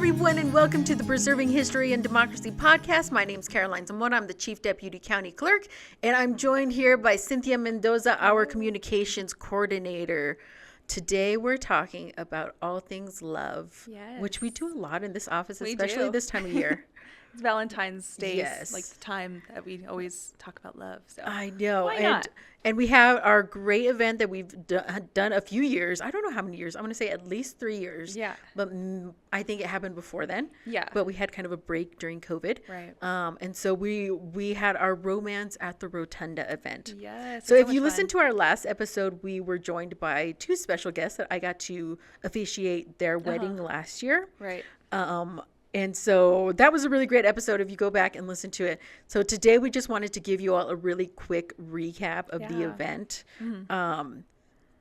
everyone, and welcome to the Preserving History and Democracy podcast. My name is Caroline Zamora. I'm the Chief Deputy County Clerk, and I'm joined here by Cynthia Mendoza, our Communications Coordinator. Today, we're talking about all things love, which we do a lot in this office, especially this time of year. It's Valentine's Day, like the time that we always talk about love. So I know. Why not? And we have our great event that we've done a few years. I don't know how many years. I'm going to say at least 3 years. Yeah. But I think it happened before then. Yeah. But we had kind of a break during COVID. Right. And so we had our Romance at the Rotunda event. Yes. So if you listen to our last episode, we were joined by two special guests that I got to officiate their wedding last year. Right. And so that was a really great episode if you go back and listen to it. So today we just wanted to give you all a really quick recap of the event.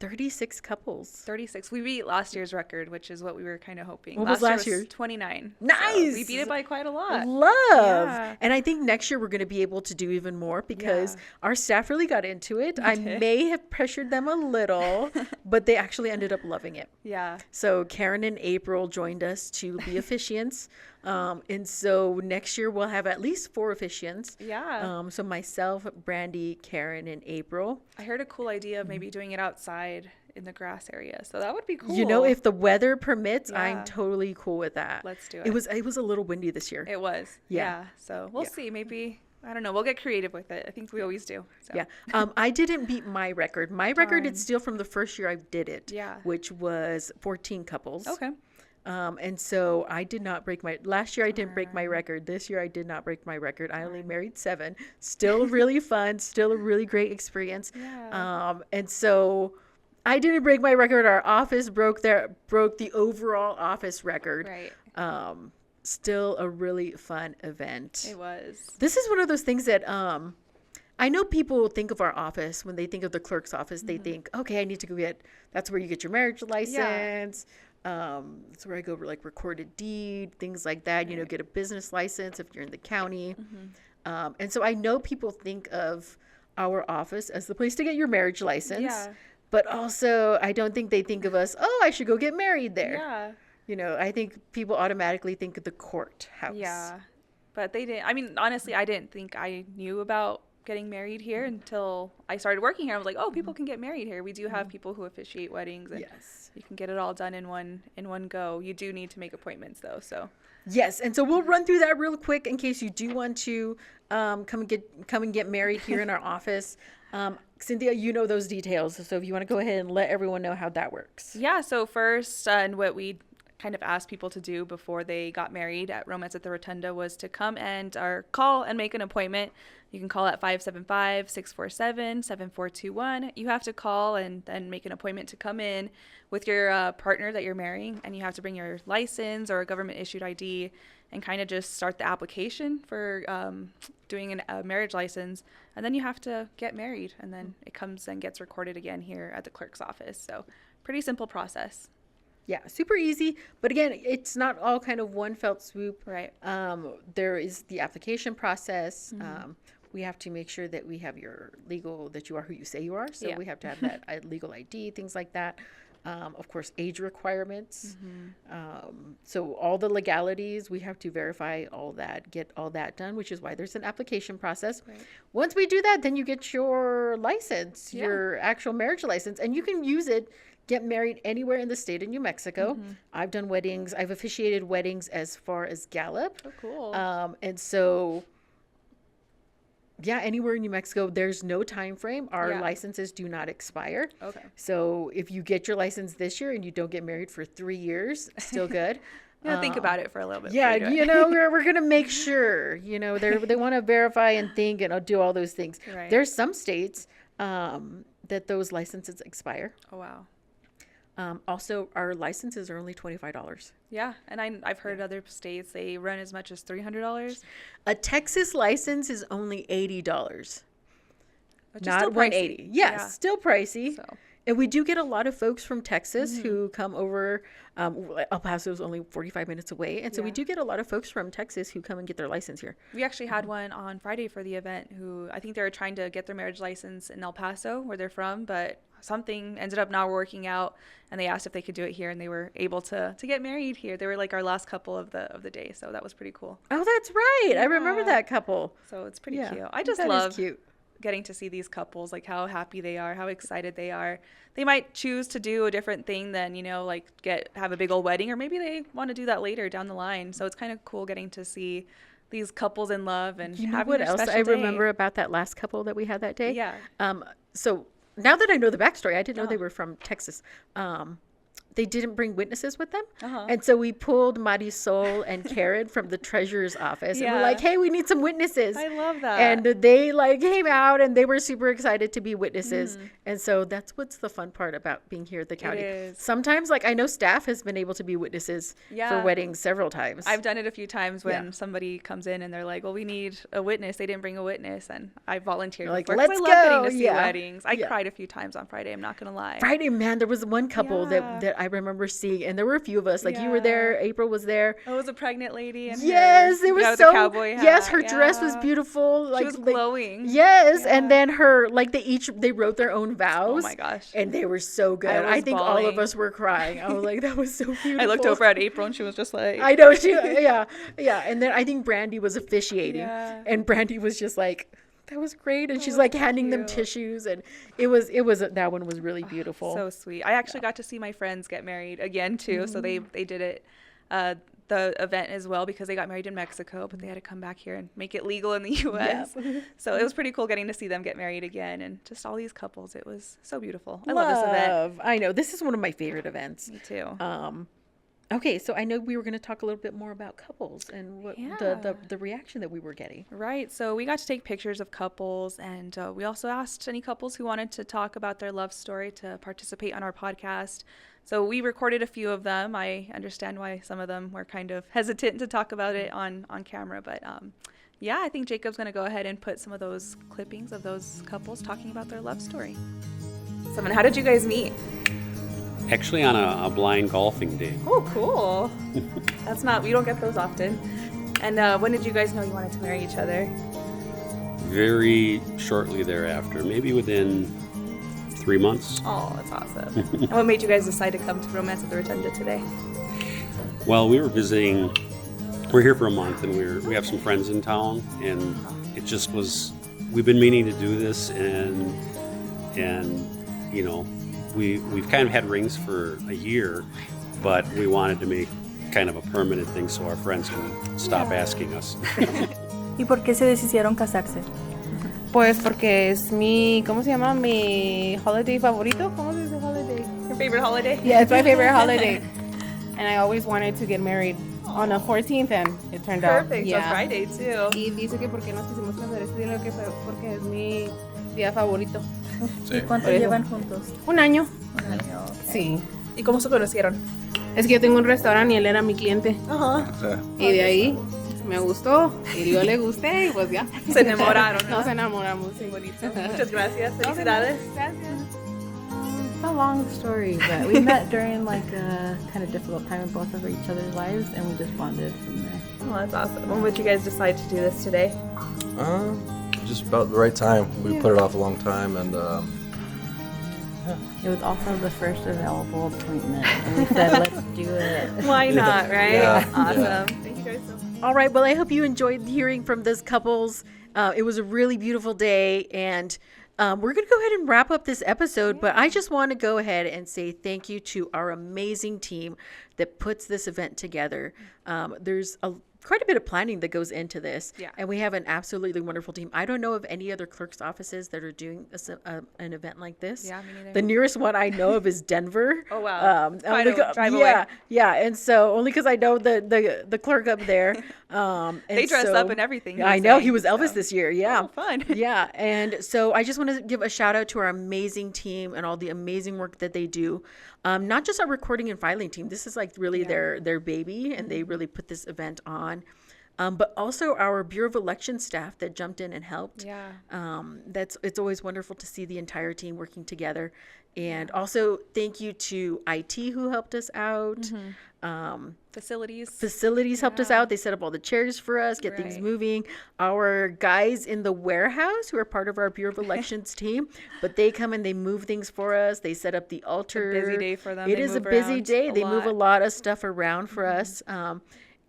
36 couples. 36. We beat last year's record, which is what we were kind of hoping. What was last year? 29. Nice. So we beat it by quite a lot. Love. Yeah. And I think next year we're going to be able to do even more because our staff really got into it. I may have pressured them a little, but they actually ended up loving it. Yeah. So Karen and April joined us to be officiants. And so next year we'll have at least 4 officiants. Yeah. So myself, Brandy, Karen, and April. I heard a cool idea of maybe doing it outside in the grass area. So that would be cool. You know, if the weather permits, I'm totally cool with that. Let's do it. It was a little windy this year. It was. Yeah. So we'll see. Maybe, I don't know. We'll get creative with it. I think we always do. So. Yeah. I didn't beat my record. My record is still from the first year I did it. Yeah. Which was 14 couples. Okay. And so I did not break last year I didn't break my record. This year I did not break my record. I only married 7. Still really fun. Still a really great experience. Yeah. And so I didn't break my record. Our office broke the overall office record. Right. Still a really fun event. It was. This is one of those things that, I know people think of our office when they think of the clerk's office, they think, okay, I need to go that's where you get your marriage license. That's where I go like record a deed, things like that, get a business license if you're in the county. And so I know people think of our office as the place to get your marriage license. Yeah. But also I don't think they think of us, I should go get married there. Yeah. I think people automatically think of the courthouse. Yeah. But they didn't. I mean, honestly, I didn't think I knew about getting married here until I started working here. I was like, people can get married here. We do have people who officiate weddings, and you can get it all done in one go. You do need to make appointments though. So yes, and so we'll run through that real quick in case you do want to come and get married here in our office. Cynthia, you know those details, so if you want to go ahead and let everyone know how that works. Yeah. So first, and what we kind of asked people to do before they got married at Romance at the Rotunda was to come and call and make an appointment. You can call at 575-647-7421. You have to call and then make an appointment to come in with your partner that you're marrying, and you have to bring your license or a government-issued ID and kind of just start the application for doing a marriage license, and then you have to get married, and then it comes and gets recorded again here at the clerk's office. So pretty simple process. Yeah, super easy. But again, it's not all kind of one felt swoop. Right. There is the application process. We have to make sure that we have that you are who you say you are. So we have to have that legal ID, things like that. Of course, age requirements. So all the legalities, we have to verify all that, get all that done, which is why there's an application process. Right. Once we do that, then you get your license, your actual marriage license, and you can use it. Get married anywhere in the state of New Mexico. I've done weddings. I've officiated weddings as far as Gallup. Oh, cool. And so, anywhere in New Mexico, there's no time frame. Our licenses do not expire. Okay. So if you get your license this year and you don't get married for 3 years, still good. Think about it for a little bit. Yeah, we're going to make sure, they want to verify and think and do all those things. Right. There's some states that those licenses expire. Oh, wow. Also, our licenses are only $25. Yeah, and I've heard other states, they run as much as $300. A Texas license is only $80. Which not is still $180. pricey. Yes, still pricey. So. And we do get a lot of folks from Texas who come over. El Paso is only 45 minutes away. And so we do get a lot of folks from Texas who come and get their license here. We actually had one on Friday for the event who I think they were trying to get their marriage license in El Paso, where they're from, but something ended up not working out, and they asked if they could do it here, and they were able to get married here. They were like our last couple of the day, so that was pretty cool. Oh, that's right. I remember that couple. So it's pretty cute. I just love cute. Getting to see these couples, like how happy they are, how excited they are. They might choose to do a different thing than, like have a big old wedding, or maybe they want to do that later down the line. So it's kind of cool getting to see these couples in love and You know having what their else special I day. remember about that last couple that we had that day? Yeah. So now that I know the backstory, I didn't know they were from Texas. They didn't bring witnesses with them. And so we pulled Marisol and Karen from the treasurer's office. And we're like, hey, we need some witnesses. I love that. And they came out and they were super excited to be witnesses. And so that's what's the fun part about being here at the county. is. Sometimes I know staff has been able to be witnesses for weddings several times. I've done it a few times when somebody comes in and they're like, well, we need a witness. They didn't bring a witness. And I volunteered. Like, before, 'cause let's I love go. getting to see Yeah. weddings. I Yeah. cried a few times on Friday. I'm not going to lie. Friday, man, there was one couple that I remember seeing, and there were a few of us. Like you were there, April was there. Oh, it was a pregnant lady. And Yes, it was with so. the cowboy hat. Yes, her dress was beautiful. Like, She was glowing. Yes, and then her they wrote their own vows. Oh my gosh. And they were so good. I was I think all of bawling. us were crying. I was like, that was so beautiful. I looked over at April and she was just like, I know yeah. And then I think Brandy was officiating, and Brandy was just like, that was great, and she's like handing them tissues, and it was that one was really beautiful. so sweet. I actually got to see my friends get married again too. So they did it the event as well, because they got married in Mexico, but they had to come back here and make it legal in the US. So it was pretty cool getting to see them get married again, and just all these couples. It was so beautiful. I love this event. I know, this is one of my favorite events. Me too. Okay, so I know we were going to talk a little bit more about couples and what the reaction that we were getting. Right. So we got to take pictures of couples, and we also asked any couples who wanted to talk about their love story to participate on our podcast. So we recorded a few of them. I understand why some of them were kind of hesitant to talk about it on camera, but I think Jacob's going to go ahead and put some of those clippings of those couples talking about their love story. How did you guys meet? Actually, on a blind golfing day. Oh, cool. We don't get those often. And when did you guys know you wanted to marry each other? Very shortly thereafter, maybe within 3 months. Oh, that's awesome. And what made you guys decide to come to Romance at the Rotunda today? Well, we were visiting. We're here for a month, and we have some friends in town, and it just was. We've been meaning to do this, and we've kind of had rings for a year, but we wanted to make kind of a permanent thing so our friends can stop asking us. ¿Y por qué se decidieron casarse? Pues porque es ¿cómo se llama? Mi holiday favorito. ¿Cómo se dice holiday? Your favorite holiday? Yeah, it's my favorite holiday. And I always wanted to get married on the 14th, and it turned out. Perfect. Yeah. So Friday too. Y dice que porque nos quisimos casar este día, que fue porque es mi día favorito. ¿Y cuánto llevan juntos? Un año. Un año. Sí. ¿Y cómo se conocieron? Es que yo tengo un restaurante y él era mi cliente. Ajá. Y de ahí me gustó y yo le gusté y pues ya. Se enamoraron, ¿no? Nos enamoramos, sí. Bonito. Muchas gracias. Felicidades. Gracias. It's a long story, but we met during like a kind of difficult time in both of each other's lives, and we just bonded from there. Oh, that's awesome. When would you guys decide to do this today? Just about the right time. We put it off a long time, and It was also the first available appointment, and we said, let's do it. Why not, right? Yeah. Awesome. Thank you guys so much. All right, well, I hope you enjoyed hearing from those couples. It was a really beautiful day, and we're going to go ahead and wrap up this episode, but I just want to go ahead and say thank you to our amazing team that puts this event together. There's quite a bit of planning that goes into this, and we have an absolutely wonderful team. I don't know of any other clerk's offices that are doing an event like this. Yeah, me neither. The nearest one I know of is Denver. Oh, wow. Drive yeah, away. yeah, and so only because I know the clerk up there. And They dress up and everything. I know he was Elvis this year. Yeah, Oh, fun. yeah, and so I just want to give a shout out to our amazing team and all the amazing work that they do. Not just our recording and filing team. This is like really their baby, and they really put this event on. but also our Bureau of Election staff that jumped in and helped. Yeah. It's always wonderful to see the entire team working together. And also thank you to IT who helped us out. Facilities Helped us out. They set up all the chairs for us, get things Right. moving. Our guys in the warehouse who are part of our Bureau of Elections team, but they come and they move things for us. They set up the altar. busy day for them. It They is a move busy around day. a They move a lot. lot of stuff around for us.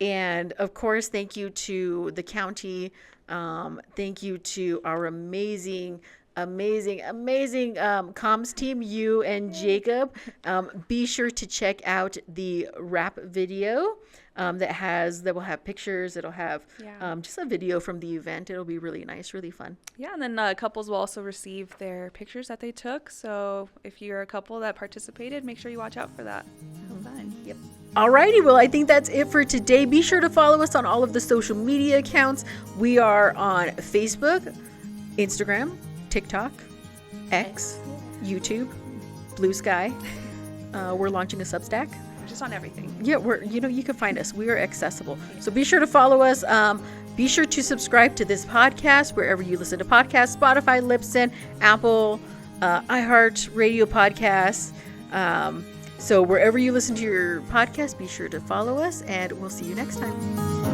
And of course, thank you to the county. Thank you to our amazing comms team, you and Jacob. Be sure to check out the rap video that will have pictures. It'll have just a video from the event. It'll be really nice, really fun. Yeah, and then couples will also receive their pictures that they took. So if you're a couple that participated, make sure you watch out for that. Have fun. Yep. Alrighty, well, I think that's it for today. Be sure to follow us on all of the social media accounts. We are on Facebook, Instagram, TikTok, X, YouTube, Blue Sky. We're launching a Substack. We're just on everything. Yeah, you can find us. We are accessible. So be sure to follow us. Be sure to subscribe to this podcast wherever you listen to podcasts, Spotify, Libsyn, Apple, iHeart Radio Podcasts. So wherever you listen to your podcast, be sure to follow us, and we'll see you next time.